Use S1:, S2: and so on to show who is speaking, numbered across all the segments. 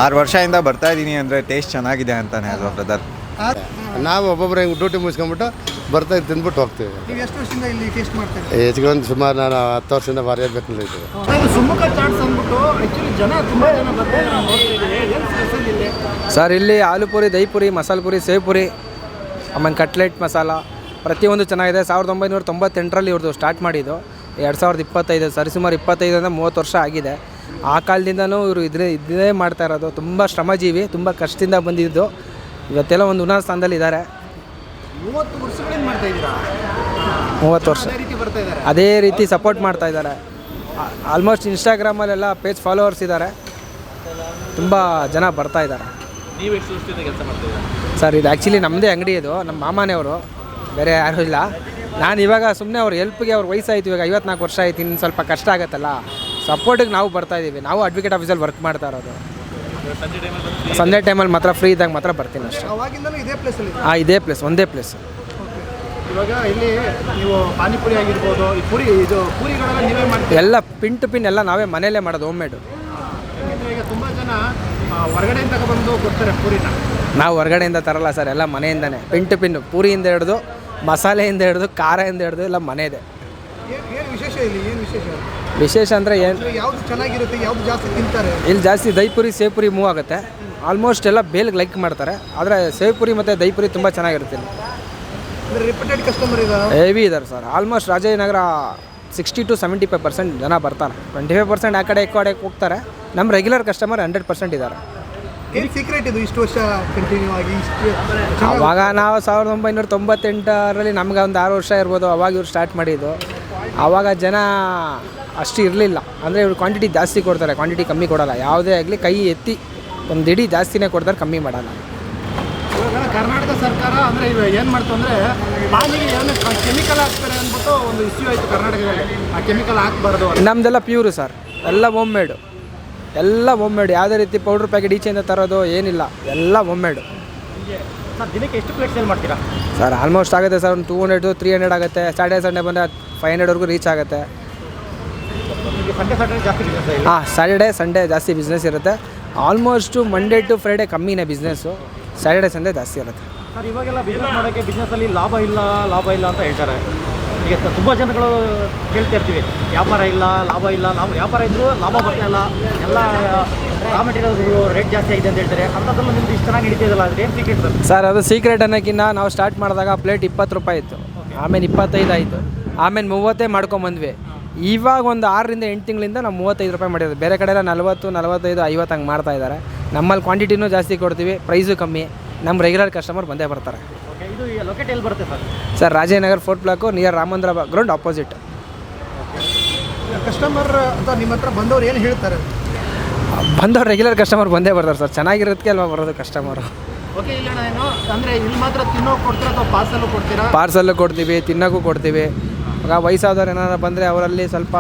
S1: 6 ವರ್ಷದಿಂದ ಬರ್ತಾ ಇದ್ದೀನಿ ಅಂದರೆ ಟೇಸ್ಟ್ ಚೆನ್ನಾಗಿದೆ ಅಂತಾನೆ ಅಲ್ವಾ ಬ್ರದರ್?
S2: ನಾವು ಒಬ್ಬೊಬ್ಬರು ಹಿಂಗೆ ಡ್ಯೂಟಿ ಮುಗಿಸ್ಕೊಂಬಿಟ್ಟು ಬರ್ತಾ ತಿಂದ್ಬಿಟ್ಟು ಹೋಗ್ತೀವಿ.
S3: ನೀವು ಎಷ್ಟು ವರ್ಷದಿಂದ ಇಲ್ಲಿ ಟೇಸ್ಟ್ ಮಾಡ್ತೀರಿ?
S2: ಹೆಚ್ಚಿಗೆ ಒಂದು ಸುಮಾರು ನಾನು 10 ವರ್ಷದಿಂದ ಬರೆಯಬೇಕು ಇದ್ದೀವಿ.
S3: ಸುಮುಖ ಚಾಟ್ಸ್ ಅಂದ್ಬಿಟ್ಟು ಆ್ಯಕ್ಚುಲಿ ತುಂಬ ಜನ ಬರ್ತಾರೆ. ಏನು ಸ್ಪೆಷಲ್ ಇಲ್ಲಿ?
S4: ಸರ್ ಇಲ್ಲಿ ಆಲೂ ಪೂರಿ, ದಹಿ ಪೂರಿ, ಮಸಾಲೆ ಪೂರಿ, ಸೇವ್ ಪೂರಿ, ಆಮೇಲೆ ಕಟ್ಲೆಟ್ ಮಸಾಲ ಪ್ರತಿಯೊಂದು ಚೆನ್ನಾಗಿದೆ. 1998ರಲ್ಲಿ ಇವ್ರದ್ದು ಸ್ಟಾರ್ಟ್ ಮಾಡಿದ್ದು. 2025 ಸರಿಸುಮಾರು 25ರಿಂದ 30 ವರ್ಷ ಆಗಿದೆ. ಆ ಕಾಲದಿಂದನೂ ಇವರು ಇದೇ ಮಾಡ್ತಾ ಇರೋದು. ತುಂಬ ಶ್ರಮಜೀವಿ, ತುಂಬ ಕಷ್ಟದಿಂದ ಬಂದಿದ್ದು. ಇವತ್ತೆಲ್ಲ ಒಂದು ಉನ್ನತ ಸ್ಥಾನದಲ್ಲಿ ಇದ್ದಾರೆ.
S3: 30 ವರ್ಷಗಳಿಂದ ಮಾಡ್ತಾ ಇದ್ದೀರಾ?
S4: 30 ವರ್ಷ
S3: ಬರ್ತಾ ಇದ್ದಾರೆ.
S4: ಅದೇ ರೀತಿ ಸಪೋರ್ಟ್ ಮಾಡ್ತಾ ಇದ್ದಾರೆ. ಆಲ್ಮೋಸ್ಟ್ ಇನ್ಸ್ಟಾಗ್ರಾಮಲ್ಲೆಲ್ಲ ಪೇಜ್ ಫಾಲೋವರ್ಸ್ ಇದ್ದಾರೆ. ತುಂಬ ಜನ ಬರ್ತಾ ಇದ್ದಾರೆ.
S5: ನೀವು ಎಷ್ಟು ವರ್ಷದಿಂದ ಕೆಲಸ ಮಾಡ್ತೀರಾ?
S4: ಸರ್ ಇದು ಆ್ಯಕ್ಚುಲಿ ನಮ್ಮದೇ ಅಂಗಡಿ, ಇದು ನಮ್ಮ ಮಾಮನೆಯವರು, ಬೇರೆ ಯಾರೂ ಇಲ್ಲ. ನಾನು ಇವಾಗ ಸುಮ್ಮನೆ ಅವ್ರ ಹೆಲ್ಪ್ಗೆ ಅವ್ರ ವಯಸ್ಸಾಯಿತು, ಇವಾಗ 54 ವರ್ಷ ಆಯ್ತು, ಇನ್ನು ಸ್ವಲ್ಪ ಕಷ್ಟ ಆಗುತ್ತಲ್ಲ, ಸಪೋರ್ಟಿಗೆ ನಾವು ಬರ್ತಾಯಿದ್ದೀವಿ. ನಾವು ಅಡ್ವೊಕೇಟ್ ಆಫೀಸಲ್ಲಿ ವರ್ಕ್ ಮಾಡ್ತಾ ಇರೋದು. ಸಂಡೇ ಟೈಮಲ್ಲಿ ಮಾತ್ರ ಫ್ರೀ ಇದ್ದಾಗ ಮಾತ್ರ ಬರ್ತೀನಿ ಅಷ್ಟೇ.
S3: ಅವಾಗಿಂದಲೂ ಇದೇ ಪ್ಲೇಸಲ್ಲಿ?
S4: ಇದೇ ಪ್ಲೇಸ್, ಒಂದೇ ಪ್ಲೇಸ್.
S3: ಇವಾಗ ಇಲ್ಲಿ ನೀವು ಪಾನಿಪುರಿ ಆಗಿರ್ಬೋದು, ಈ ಪೂರಿಗಳೆಲ್ಲ ನೀವೇ ಮಾಡ್ತೀವಿ?
S4: ಎಲ್ಲ ಪಿನ್ ಟು ಪಿನ್ ಎಲ್ಲ ನಾವೇ ಮನೆಯಲ್ಲೇ ಮಾಡೋದು, ಹೋಮ್ ಮೇಡು.
S3: ಯಾಕೆಂದರೆ ಈಗ ತುಂಬ ಜನ ಹೊರಗಡೆಯಿಂದ ಬಂದು ಕೊಡ್ತಾರೆ ಪೂರಿನ.
S4: ನಾವು ಹೊರಗಡೆಯಿಂದ ತರಲ್ಲ ಸರ್, ಎಲ್ಲ ಮನೆಯಿಂದನೇ ಪಿನ್ ಟು ಪಿನ್. ಪೂರಿಯಿಂದ ಹಿಡಿದು ಮಸಾಲೆಯಿಂದ ಹಿಡಿದು ಖಾರದಿಂದ ಹಿಡಿದು ಎಲ್ಲ ಮನೆಯದೇ.
S3: ಏನು ವಿಶೇಷ ಇಲ್ಲಿ? ಏನು
S4: ವಿಶೇಷ ಅಂದರೆ ಏನು,
S3: ಯಾವುದು ಚೆನ್ನಾಗಿರುತ್ತೆ, ಯಾವುದು ಜಾಸ್ತಿ ತಿಂತಾರೆ
S4: ಇಲ್ಲಿ ಜಾಸ್ತಿ ದಹಿ ಪೂರಿ, ಸೇವ್ ಪೂರಿ ಮೂವ್ ಆಗುತ್ತೆ. ಆಲ್ಮೋಸ್ಟ್ ಎಲ್ಲ ಬೇಲ್ಗೆ ಲೈಕ್ ಮಾಡ್ತಾರೆ. ಆದರೆ ಸೇವ್ ಪೂರಿ ಮತ್ತು ದಹಿ ಪೂರಿ ತುಂಬ ಚೆನ್ನಾಗಿರುತ್ತೆ.
S3: ಅಂದರೆ ರಿಪೀಟೆಡ್ ಕಸ್ಟಮರ್ ಈಗ
S4: ಹೆವಿ ಇದ್ದಾರೆ ಸರ್. ಆಲ್ಮೋಸ್ಟ್ ರಾಜಾಜಿನಗರ 60 to 75% ಜನ ಬರ್ತಾರೆ. 25% ಆ ಕಡೆ ಹೋಗ್ತಾರೆ. ನಮ್ಮ ರೆಗ್ಯುಲರ್ ಕಸ್ಟಮರ್ 100% ಇದ್ದಾರೆ.
S3: ಏನು ಸೀಕ್ರೆಟ್ ಇದು ಇಷ್ಟು ವರ್ಷ ಕಂಟಿನ್ಯೂ ಆಗಿ?
S4: ಅವಾಗ ನಾವು 1998ರಲ್ಲಿ ನಮ್ಗೆ ಒಂದು 6 ವರ್ಷ ಇರ್ಬೋದು, ಅವಾಗ ಇವ್ರು ಸ್ಟಾರ್ಟ್ ಮಾಡಿದ್ದು. ಆವಾಗ ಜನ ಅಷ್ಟು ಇರಲಿಲ್ಲ. ಅಂದರೆ ಇವ್ರು ಕ್ವಾಂಟಿಟಿ ಜಾಸ್ತಿ ಕೊಡ್ತಾರೆ, ಕ್ವಾಂಟಿಟಿ ಕಮ್ಮಿ ಕೊಡೋಲ್ಲ. ಯಾವುದೇ ಆಗಲಿ ಕೈ ಎತ್ತಿ ಒಂದು ಇಡೀ ಜಾಸ್ತಿನೇ ಕೊಡ್ತಾರೆ, ಕಮ್ಮಿ ಮಾಡೋಲ್ಲ.
S3: ಇವಾಗ ಕರ್ನಾಟಕ ಸರ್ಕಾರ ಅಂದರೆ ಇವಾಗ ಏನು ಮಾಡ್ತು ಅಂದರೆ ಪಾನಿಗೆ ಏನು ಕೆಮಿಕಲ್ ಹಾಕ್ತಾರೆ ಅಂದ್ಬಿಟ್ಟು ಒಂದು ಇಶ್ಯೂ ಆಯಿತು ಕರ್ನಾಟಕದಲ್ಲಿ. ಆ ಕೆಮಿಕಲ್ ಹಾಕಬಾರ್ದು.
S4: ನಮ್ಮದೆಲ್ಲ ಪ್ಯೂರು ಸರ್, ಎಲ್ಲ ಹೋಮ್ ಮೇಡು, ಎಲ್ಲ ಹೋಮ್ ಮೇಡು. ಯಾವುದೇ ರೀತಿ ಪೌಡ್ರ್ ಪ್ಯಾಕೆಟ್ ಈಚೆಯಿಂದ ತರೋದು ಏನಿಲ್ಲ, ಎಲ್ಲ ಹೋಮ್ ಮೇಡು.
S3: ಸರ್ ದಿನಕ್ಕೆ ಎಷ್ಟು ಪ್ಲೇಟ್ ಸೇಲ್ ಮಾಡ್ತೀರಾ?
S4: ಸರ್ ಆಲ್ಮೋಸ್ಟ್ ಆಗುತ್ತೆ ಸರ್, ಒಂದು 200 to 300 ಆಗುತ್ತೆ. ಸಂಡೇ ಬಂದರೆ 500ವರೆಗೂ ರೀಚ್ ಆಗುತ್ತೆ.
S3: ಸಂಡೇ ಜಾಸ್ತಿ ಬಿಸ್ನೆಸ್?
S4: ಸ್ಯಾಟರ್ಡೇ ಸಂಡೇ ಜಾಸ್ತಿ ಬಿಸ್ನೆಸ್ ಇರುತ್ತೆ. ಆಲ್ಮೋಸ್ಟು ಮಂಡೇ ಟು ಫ್ರೈಡೇ ಕಮ್ಮಿನೇ ಬಿಸ್ನೆಸ್ಸು, ಸ್ಯಾಟರ್ಡೇ ಸಂಡೇ ಜಾಸ್ತಿ ಇರುತ್ತೆ.
S3: ಸರ್ ಇವಾಗೆಲ್ಲ ಬಿಸ್ನೆಸ್ ಮಾಡೋಕ್ಕೆ ಬಿಸ್ನೆಸ್ಸಲ್ಲಿ ಲಾಭ ಇಲ್ಲ ಅಂತ ಹೇಳ್ತಾರೆ. ಈಗ ತುಂಬ ಜನಗಳು ಕೇಳ್ತಾ ಇರ್ತೀವಿ, ವ್ಯಾಪಾರ ಇಲ್ಲ, ಲಾಭ ಇಲ್ಲ. ವ್ಯಾಪಾರ ಇದ್ದರೂ ಲಾಭ ಬರ್ತಾ ಇಲ್ಲ, ಎಲ್ಲ ರಾ ಮೆಟೀರಿಯಲ್ಸ್ ರೇಟ್ ಜಾಸ್ತಿ ಆಗಿದೆ ಅಂತ ಹೇಳ್ತಾರೆ. ಅಂಥದ್ರಲ್ಲೂ ನಿಮ್ದು ಇಷ್ಟು ಚೆನ್ನಾಗಿ ನಡೀತಿದಲ್ಲ, ಅದು ಏನು ಸೀಕ್ರೆಟ್
S4: ಸರ್? ಅದು ಸೀಕ್ರೆಟ್ ಅನ್ನೋಕ್ಕಿಂತ ನಾವು ಸ್ಟಾರ್ಟ್ ಮಾಡಿದಾಗ ಪ್ಲೇಟ್ 20 ರೂಪಾಯಿ ಇತ್ತು, ಆಮೇಲೆ 25 ಆಯಿತು, ಆಮೇಲೆ 30 ಮಾಡ್ಕೊಂಬಂದ್ವಿ. ಇವಾಗ ಒಂದು 6ರಿಂದ 8 ತಿಂಗಳಿಂದ ನಾವು 35 ರೂಪಾಯಿ ಮಾಡಿರೋದು. ಬೇರೆ ಕಡೆ ಎಲ್ಲ 40, 45, 50 ಹಂಗೆ ಮಾಡ್ತಾ ಇದ್ದಾರೆ. ನಮ್ಮಲ್ಲಿ ಕ್ವಾಂಟಿಟಿನೂ ಜಾಸ್ತಿ ಕೊಡ್ತೀವಿ, ಪ್ರೈಸು ಕಮ್ಮಿ. ನಮ್ಮ ರೆಗ್ಯುಲರ್ ಕಸ್ಟಮರ್ ಬಂದೇ ಬರ್ತಾರೆ.
S3: ಇದು ಲೊಕೇಟ್ ಎಲ್ಲಿ ಬರುತ್ತೆ sir?
S4: Sir Rajajinagar 4th block, near Rama ಮಂದಿರ ಗ್ರೌಂಡ್ ಆಪೋಸಿಟ್.
S3: ಕಸ್ಟಮರ್ ಅಥವಾ ನಿಮ್ಮ ಹತ್ರ ಬಂದವ್ರು ಏನು ಹೇಳ್ತಾರೆ?
S4: ಬಂದವ್ರು ರೆಗ್ಯುಲರ್ ಕಸ್ಟಮರ್ ಬಂದೇ ಬರ್ತಾರೆ ಸರ್. ಚೆನ್ನಾಗಿರೋದಕ್ಕೆ ಅಲ್ವಾ ಬರೋದು ಕಸ್ಟಮರು.
S3: ಓಕೆ, ಇಲ್ಲ ಏನು ಅಂದರೆ ಇಲ್ಲಿ ಮಾತ್ರ ತಿನ್ನೋಕೆ ಕೊಡ್ತೀರಾ ಅಥವಾ ಪಾರ್ಸಲ್ಲು ಕೊಡ್ತೀರಾ?
S4: ಪಾರ್ಸಲ್ಲು ಕೊಡ್ತೀವಿ, ತಿನ್ನೋಕ್ಕೂ ಕೊಡ್ತೀವಿ. ಆಗ ವಯಸ್ಸಾದವ್ರು ಏನಾರು ಬಂದರೆ ಅವರಲ್ಲಿ ಸ್ವಲ್ಪ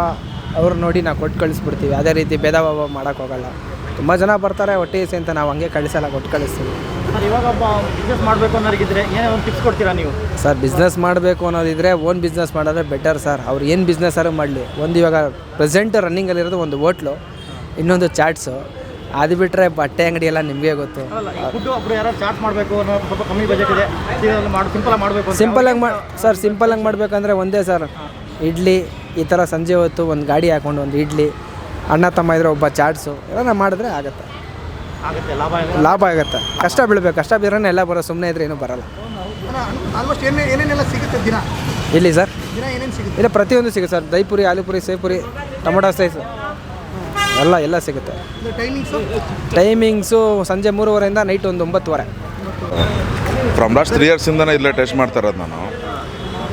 S4: ಅವ್ರು ನೋಡಿ ನಾವು ಕೊಟ್ಟು ಕಳಿಸ್ಬಿಡ್ತೀವಿ. ಅದೇ ರೀತಿ ಭೇದ ಭಾವ ಮಾಡೋಕ್ಕೆ ಹೋಗಲ್ಲ. ತುಂಬ ಜನ ಬರ್ತಾರೆ ಹೊಟ್ಟೆ ಅಂತ, ನಾವು ಹಂಗೆ ಕಳಿಸಲ್ಲ, ಕೊಟ್ಟು ಕಳಿಸ್ತೀವಿ.
S3: ಸರ್ ಇವಾಗ ಬಿಸ್ನೆಸ್ ಮಾಡಬೇಕು ಅನ್ನೋರಿಗಿದ್ರೆ ಏನೋ ಒಂದು ಟಿಪ್ಸ್ ಕೊಡ್ತೀರಾ ನೀವು?
S4: ಸರ್ ಬಿಸ್ನೆಸ್ ಮಾಡಬೇಕು ಅನ್ನೋದಿದ್ರೆ ಓನ್ ಬಿಸ್ನೆಸ್ ಮಾಡಿದ್ರೆ ಬೆಟರ್ ಸರ್. ಅವ್ರು ಏನು ಬಿಸ್ನೆಸ್ ಆದ್ರೂ ಮಾಡಲಿ. ಒಂದು ಇವಾಗ ಪ್ರೆಸೆಂಟ್ ರನ್ನಿಂಗಲ್ಲಿರೋದು ಒಂದು ಹೋಟ್ಲು, ಇನ್ನೊಂದು ಚಾಟ್ಸು. ಅದು ಬಿಟ್ಟರೆ ಬಟ್ಟೆ ಅಂಗಡಿ ಎಲ್ಲ ನಿಮಗೆ ಗೊತ್ತು.
S3: ಫುಡ್ಡು ಒಬ್ಬರು ಯಾರು ಚಾಟ್ ಮಾಡಬೇಕು ಅನ್ನೋ ಸ್ವಲ್ಪ ಕಮ್ಮಿ ಬಜೆಟ್ ಇದೆ, ಸಿಂಪಲಾಗಿ ಮಾಡಬೇಕು.
S4: ಸಿಂಪಲಾಗಿ ಮಾಡಬೇಕಂದ್ರೆ ಒಂದೇ ಸರ್, ಇಡ್ಲಿ ಈ ಥರ ಸಂಜೆ ಹೊತ್ತು ಒಂದು ಗಾಡಿ ಹಾಕ್ಕೊಂಡು ಒಂದು ಇಡ್ಲಿ, ಅಣ್ಣ ತಮ್ಮ ಇದ್ರೆ ಒಬ್ಬ ಚಾಟ್ಸು ಎಲ್ಲ ಮಾಡಿದ್ರೆ ಆಗುತ್ತೆ, ಲಾಭ ಆಗುತ್ತೆ. ಕಷ್ಟ ಬೀಳಬೇಕು, ಕಷ್ಟ ಬಿದ್ರೇ ಎಲ್ಲ ಬರೋ, ಸುಮ್ಮನೆ ಇದ್ರೆ ಏನೂ ಬರೋಲ್ಲ.
S3: ಆಲ್ಮೋಸ್ಟ್ ಏನೇನೆಲ್ಲ ಸಿಗುತ್ತೆ ದಿನ?
S4: ಇಲ್ಲಿ ಸರ್
S3: ದಿನ ಏನೇನು ಸಿಗುತ್ತೆ?
S4: ಇಲ್ಲ ಪ್ರತಿಯೊಂದು ಸಿಗುತ್ತೆ sir. Dahi puri, aloo puri, sev puri, tomato slice ಎಲ್ಲ ಸಿಗುತ್ತೆ. ಟೈಮಿಂಗ್ಸು ಸಂಜೆ 3:30 ನೈಟ್ ಒಂದು 9:00.
S6: ಫ್ರಮ್ ಲಾಸ್ಟ್ 3 ಇಯರ್ಸಿಂದನೇ ಇಲ್ಲೇ ಟೇಸ್ಟ್ ಮಾಡ್ತಾ ಇರೋದು ನಾನು.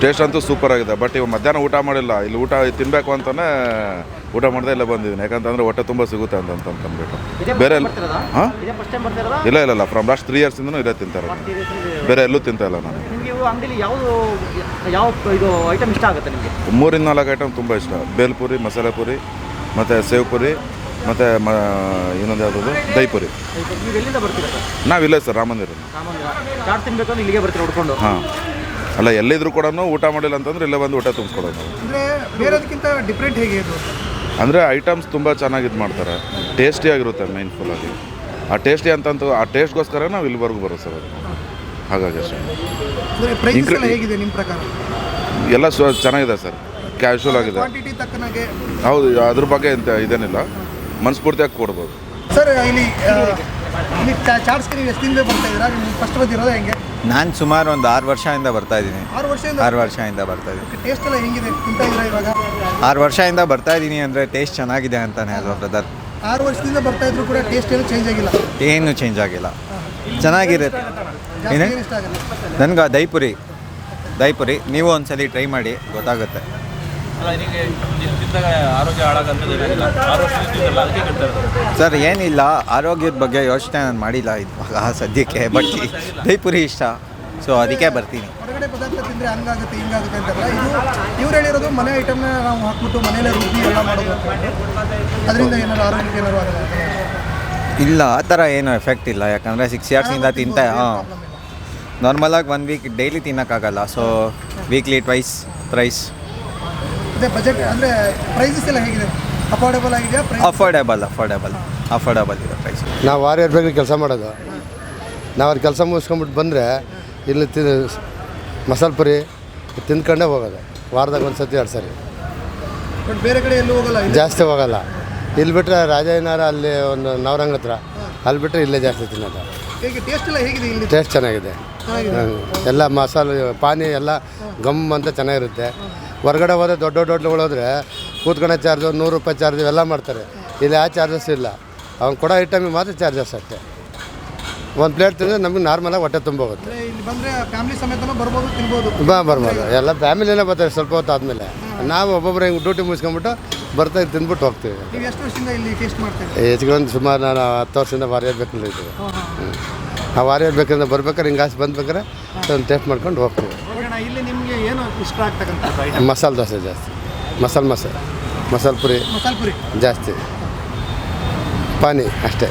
S6: ಟೇಸ್ಟ್ ಅಂತೂ ಸೂಪರ್ ಆಗಿದೆ. ಬಟ್ ಇವಾಗ ಮಧ್ಯಾಹ್ನ ಊಟ ಮಾಡಿಲ್ಲ, ಇಲ್ಲಿ ಊಟ ತಿನ್ನಬೇಕು ಅಂತಲೇ ಊಟ ಮಾಡದೆ ಇಲ್ಲ ಬಂದಿದ್ದೀನಿ. ಯಾಕಂತಂದರೆ ಹೊಟ್ಟೆ ತುಂಬ ಸಿಗುತ್ತೆ ಅಂತಂದ್ಬಿಟ್ಟು. ಬೇರೆ ಹಾಂ ಇಲ್ಲ ಫ್ರಮ್ ಲಾಸ್ಟ್ 3 ಇಯರ್ಸಿಂದನೂ ಇಲ್ಲೇ ತಿಂತಾ ಇರೋದು, ಬೇರೆ ಎಲ್ಲೂ ತಿಂತಾ ಇಲ್ಲ ನಾನು.
S3: ಯಾವ ಇದು ಐಟಮ್ ಇಷ್ಟ ಆಗುತ್ತೆ ನಿಮಗೆ?
S6: 3-4 ಐಟಮ್ ತುಂಬ ಇಷ್ಟ. ಬೇಲ್ಪುರಿ, ಮಸಾಲೆ ಪೂರಿ, ಮತ್ತು ಸೇವ್ ಪುರಿ, ಮತ್ತು ಇನ್ನೊಂದು ಯಾವುದದು ದಹಿ ಪುರಿ.
S3: ನೀವು ಎಲ್ಲಿಂದ ಬರ್ತೀರಾ ಸರ್?
S6: ನಾವಿಲ್ಲ ಸರ್, ರಾಮ ಮಂದಿರ.
S3: ಚಾಟ್ ತಿನ್ಬೇಕು ಅಂದ್ರೆ ಇಲ್ಲಿಗೆ ಬರ್ತೀರಾ ಹುಡ್ಕೊಂಡು?
S6: ಹಾಂ, ಅಲ್ಲ ಎಲ್ಲಿದ್ರು ಕೂಡ ಊಟ ಮಾಡಿಲ್ಲ ಅಂತಂದ್ರೆ ಇಲ್ಲೇ ಬಂದು ಊಟ ತುಂಬಿಸ್ಕೊಡೋದು.
S3: ಅಂದರೆ ಬೇರೆದಕ್ಕಿಂತ ಡಿಫ್ರೆಂಟ್ ಹೇಗೆ ಇದು?
S6: ಅಂದರೆ ಐಟಮ್ಸ್ ತುಂಬ ಚೆನ್ನಾಗಿ ಇದು ಮಾಡ್ತಾರೆ, ಟೇಸ್ಟಿಯಾಗಿರುತ್ತೆ ಮೈನ್ಫುಲ್ಲಾಗಿ. ಆ ಟೇಸ್ಟಿ ಅಂತಂತೂ ಆ ಟೇಸ್ಟ್ಗೋಸ್ಕರ ನಾವು ಇಲ್ಲಿವರೆಗೂ ಬರೋದು ಸರ್ ಅದು ಹಾಗಾಗಿ ಅಷ್ಟೇ.
S7: ಅಂದರೆ ಪ್ರೈಸ್ ಎಲ್ಲ ಹೇಗಿದೆ ನಿಮ್ಮ ಪ್ರಕಾರ?
S6: ಎಲ್ಲ ಚೆನ್ನಾಗಿದೆ ಸರ್, ಕ್ಯಾಶುವಲ್ ಆಗಿದೆ.
S7: ಕ್ವಾಂಟಿಟಿ ತಕ್ಕನಾಗೆ
S6: ಹೌದು, ಅದ್ರ ಬಗ್ಗೆ ಎಂತ ಇದೇನಿಲ್ಲ, ಮನಸ್ಫೂರ್ತಿಯಾಗಿ ಕೊಡ್ಬೋದು.
S7: ಸರ್ ಇಲ್ಲಿ ಚಾಟ್ಸ್ಗೆ ನೀವು ಎಷ್ಟು ದಿನದಿಂದ ಬರ್ತಾ ಇದ್ದೀರಾ? ನೀವು ಫಸ್ಟ್ ಬಂದಿರೋದು ಹೆಂಗೆ?
S1: ನಾನು ಸುಮಾರು ಒಂದು 6 ವರ್ಷದಿಂದ ಬರ್ತಾ ಇದ್ದೀನಿ.
S7: 6 ವರ್ಷದಿಂದ
S1: 6 ವರ್ಷದಿಂದ ಬರ್ತಾ ಇದ್ದೀನಿ.
S7: ಟೇಸ್ಟ್ ಎಲ್ಲ ಹೆಂಗಿದೆ ತಿಂತಾ ಇದ್ದೀರಾ ಇವಾಗ?
S1: 6 ವರ್ಷದಿಂದ ಬರ್ತಾ ಇದ್ದೀನಿ ಅಂದರೆ ಟೇಸ್ಟ್ ಚೆನ್ನಾಗಿದೆ ಅಂತಲೇ ಅಲ್ವಾ ಬ್ರದರ್?
S7: 6 ವರ್ಷದಿಂದ ಬರ್ತಾ ಇದ್ರು ಕೂಡ ಟೇಸ್ಟ್ ಏನು ಚೇಂಜ್ ಆಗಿಲ್ಲ?
S1: ಏನು ಚೇಂಜ್ ಆಗಿಲ್ಲ, ಚೆನ್ನಾಗಿರುತ್ತೆ.
S7: ಜಾಸ್ತಿ
S1: ಏನು
S7: ಏನು ಇಷ್ಟ ಆಗಲ್ಲ?
S1: ನನಗೆ ದೈಪುರಿ ನೀವು ಒಂದ್ಸಲಿ ಟ್ರೈ ಮಾಡಿ, ಗೊತ್ತಾಗುತ್ತೆ.
S5: ಅಲ್ಲ ನಿಮಗೆ ತಿಂದಾಗ ಆರೋಗ್ಯ ಹಾಳಾಗಂತದ್ದು ಏನಿಲ್ಲ, 6 ವರ್ಷದಿಂದ ತಿಂದಲ್ಲ ಅದಕ್ಕೆ ಕೇಳ್ತಾರೆ.
S1: ಸರ್ ಏನಿಲ್ಲ, ಆರೋಗ್ಯದ ಬಗ್ಗೆ ಯೋಚನೆ ನಾನು ಮಾಡಿಲ್ಲ ಇವಾಗ ಸದ್ಯಕ್ಕೆ, ಬಟ್ ದೈಪುರಿ ಇಷ್ಟ, ಸೊ ಅದಕ್ಕೆ ಬರ್ತೀನಿ.
S7: ಹೊರಗಡೆ ಪದಾರ್ಥ ತಿಂದರೆ ಹಂಗಾಗುತ್ತೆ ಹಿಂಗಾಗುತ್ತೆ ಅಂತಾರಲ್ಲ, ಇದು ಇವ್ರು ಹೇಳಿರೋದು ಮನೆ ಐಟಮ್ನ ನಾವು ಹಾಕ್ಬಿಟ್ಟು ಮನೇಲೆ ರುಬ್ಬಿ ಎಲ್ಲ ಮಾಡೋದು, ಅದರಿಂದ ಏನಾದ್ರು ಆರೋಗ್ಯಕ್ಕೆ ಏನಾದ್ರು ಆಗಲ್ಲ?
S1: ಇಲ್ಲ, ಆ ಥರ ಏನು ಎಫೆಕ್ಟ್ ಇಲ್ಲ, ಯಾಕಂದರೆ 6 ಇಯರ್ಸಿಂದ ತಿಂತ ನಾರ್ಮಲಾಗಿ 1 ವೀಕ್ ಡೈಲಿ ತಿನ್ನೋಕ್ಕಾಗಲ್ಲ, ಸೊ ವೀಕ್ಲಿ ಥ್ರೈಸ್.
S7: ಅದೇ ಬಜೆಟ್ ಅಂದರೆ ಪ್ರೈಸಸ್ ಎಲ್ಲ ಹೇಗಿದೆ? ಅಫೋರ್ಡೆಬಲ್ ಆಗಿದೆಯಾ?
S1: ಅಫೋರ್ಡೆಬಲ್ ಇದೆ ಪ್ರೈಸ್.
S2: ನಾವು ವಾರಿಯರ್ ಬೇಕರಿ ಕೆಲಸ ಮಾಡೋದು. ನಾವು ಅವ್ರ ಕೆಲಸ ಮುಗಿಸ್ಕೊಂಬಿಟ್ಟು ಬಂದರೆ ಇಲ್ಲಿ ಮಸಾಲೆ ಪುರಿ ತಿಂದ್ಕೊಂಡೇ ಹೋಗೋದು, ವಾರದಾಗ 1 ಸತಿ 2 ಸರಿ,
S7: ಬಟ್ ಬೇರೆ ಕಡೆ ಎಲ್ಲೂ ಹೋಗಲ್ಲ?
S2: ಜಾಸ್ತಿ ಹೋಗಲ್ಲ. ಇಲ್ಲಿ ಬಿಟ್ಟರೆ ರಾಜಯ್ಯನಗರ ಅಲ್ಲಿ ಒಂದು ನವರಂಗ ಹತ್ರ, ಅಲ್ಲಿ ಬಿಟ್ಟರೆ ಇಲ್ಲೇ ಜಾಸ್ತಿ ತಿನ್ನೋದು.
S7: ಹೇಗೆ ಟೇಸ್ಟ್ ಎಲ್ಲ ಹೇಗಿದೆ ಇಲ್ಲಿ?
S2: ಟೇಸ್ಟ್ ಚೆನ್ನಾಗಿದೆ. ಎಲ್ಲ ಮಸಾಲೆ ಪಾನಿ ಎಲ್ಲ ಗಮ್ ಅಂತ ಚೆನ್ನಾಗಿರುತ್ತೆ. ಹೊರಗಡೆ ಹೋದರೆ ದೊಡ್ಡ ಹೋದ್ರೆ ಕೂತ್ಕೊಳ್ಳೋ ಚಾರ್ಜು 100 ರೂಪಾಯಿ ಚಾರ್ಜು ಎಲ್ಲ ಮಾಡ್ತಾರೆ. ಇಲ್ಲಿ ಆ ಚಾರ್ಜಸ್ ಇಲ್ಲ, ಅವ್ನು ಕೊಡೋ ಐಟಮಿಗೆ ಮಾತ್ರ ಚಾರ್ಜಸ್ ಅಷ್ಟೇ. 1 ಪ್ಲೇಟ್ ತಿಂದರೆ ನಮಗೆ ನಾರ್ಮಲಾಗಿ ಹೊಟ್ಟೆ ತುಂಬ ಹೋಗುತ್ತೆ.
S7: ಇಲ್ಲಿ ಬಂದರೆ ಫ್ಯಾಮಿಲಿ ಸಮೇತನೂ ಬರ್ಬೋದು, ತಿನ್ಬೋದು?
S2: ಬರ್ಬೋದು, ಎಲ್ಲ ಫ್ಯಾಮಿಲಿನೇ ಬರ್ತಾರೆ ಸ್ವಲ್ಪ ಹೊತ್ತು ಆದಮೇಲೆ. ನಾವು ಒಬ್ಬೊಬ್ಬರು ಹಿಂಗೆ ಡ್ಯೂಟಿ ಮುಗಿಸ್ಕೊಂಬಿಟ್ಟು ಬರ್ತಾ ತಿಂದ್ಬಿಟ್ಟು ಹೋಗ್ತೀವಿ.
S7: ನೀವು ಎಷ್ಟು ವರ್ಷದಿಂದ ಇಲ್ಲಿ ಟೇಸ್ಟ್ ಮಾಡ್ತೀವಿ?
S2: ಹೆಚ್ಚಿಗೆ ಒಂದು ಸುಮಾರು ನಾನು 10 ವರ್ಷದಿಂದ ವಾರಿಯರ್ ಬೇಕಲ್ಲಿ ಇದ್ದೀವಿ. ಆ ವಾರಿಯರ್ ಬೇಕಂದ್ರೆ ಬರ್ಬೇಕಾದ್ರೆ ಹಿಂಗೆ ಆಸೆ ಬಂದ್ಬೇಕಾದ್ರೆ ಒಂದು ಟೇಸ್ಟ್ ಮಾಡ್ಕೊಂಡು ಹೋಗ್ತೀವಿ.
S7: ಇಲ್ಲಿ ನಿಮಗೆ ಏನು ಇಷ್ಟ ಆಗ್ತಕ್ಕಂಥ?
S2: ಮಸಾಲೆ ದೋಸೆ ಜಾಸ್ತಿ, ಮಸಾಲೆ ಪುರಿ
S7: ಮಸಾಲೆ ಪುರಿ
S2: ಜಾಸ್ತಿ, ಪಾನಿ ಅಷ್ಟೇ.